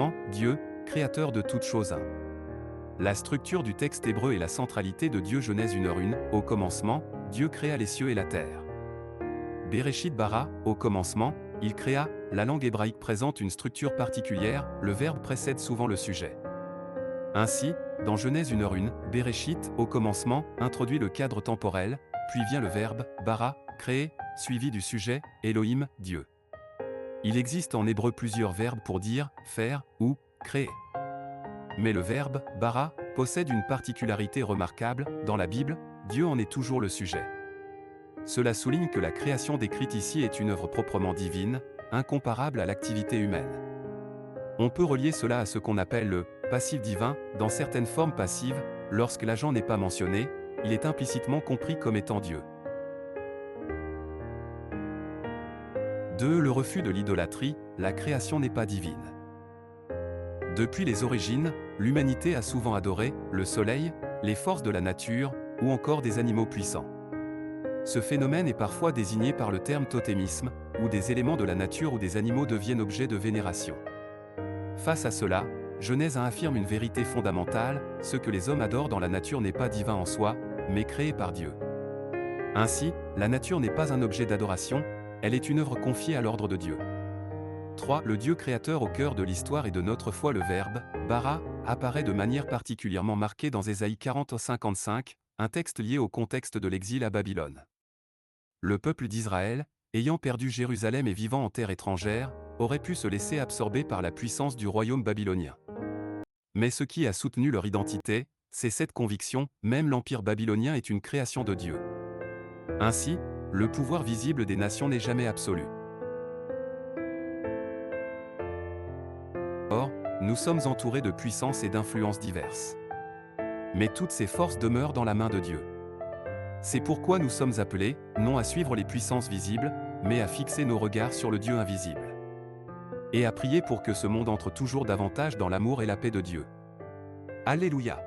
commencement, Dieu, créateur de toutes choses. 1. La structure du texte hébreu et la centralité de Dieu. Genèse 1:1. Au commencement, Dieu créa les cieux et la terre. Bereshit bara, au commencement, il créa. La langue hébraïque présente une structure particulière, le verbe précède souvent le sujet. Ainsi, dans Genèse 1:1, Bereshit, au commencement, introduit le cadre temporel, puis vient le verbe, bara, créer, suivi du sujet, Elohim, Dieu. Il existe en hébreu plusieurs verbes pour dire, faire, ou, créer. Mais le verbe, bara, possède une particularité remarquable, dans la Bible, Dieu en est toujours le sujet. Cela souligne que la création décrite ici est une œuvre proprement divine, incomparable à l'activité humaine. On peut relier cela à ce qu'on appelle le passif divin. Dans certaines formes passives, lorsque l'agent n'est pas mentionné, il est implicitement compris comme étant Dieu. 2. Le refus de l'idolâtrie, la création n'est pas divine. Depuis les origines, l'humanité a souvent adoré le soleil, les forces de la nature, ou encore des animaux puissants. Ce phénomène est parfois désigné par le terme totémisme, où des éléments de la nature ou des animaux deviennent objets de vénération. Face à cela, Genèse 1 affirme une vérité fondamentale, ce que les hommes adorent dans la nature n'est pas divin en soi, mais créé par Dieu. Ainsi, la nature n'est pas un objet d'adoration, elle est une œuvre confiée à l'ordre de Dieu. 3. Le Dieu créateur au cœur de l'histoire et de notre foi. Le verbe, bara, apparaît de manière particulièrement marquée dans Ésaïe 40:55, un texte lié au contexte de l'exil à Babylone. Le peuple d'Israël, ayant perdu Jérusalem et vivant en terre étrangère, aurait pu se laisser absorber par la puissance du royaume babylonien. Mais ce qui a soutenu leur identité, c'est cette conviction, même l'empire babylonien est une création de Dieu. Ainsi, le pouvoir visible des nations n'est jamais absolu. Or, nous sommes entourés de puissances et d'influences diverses. Mais toutes ces forces demeurent dans la main de Dieu. C'est pourquoi nous sommes appelés, non à suivre les puissances visibles, mais à fixer nos regards sur le Dieu invisible. Et à prier pour que ce monde entre toujours davantage dans l'amour et la paix de Dieu. Alléluia.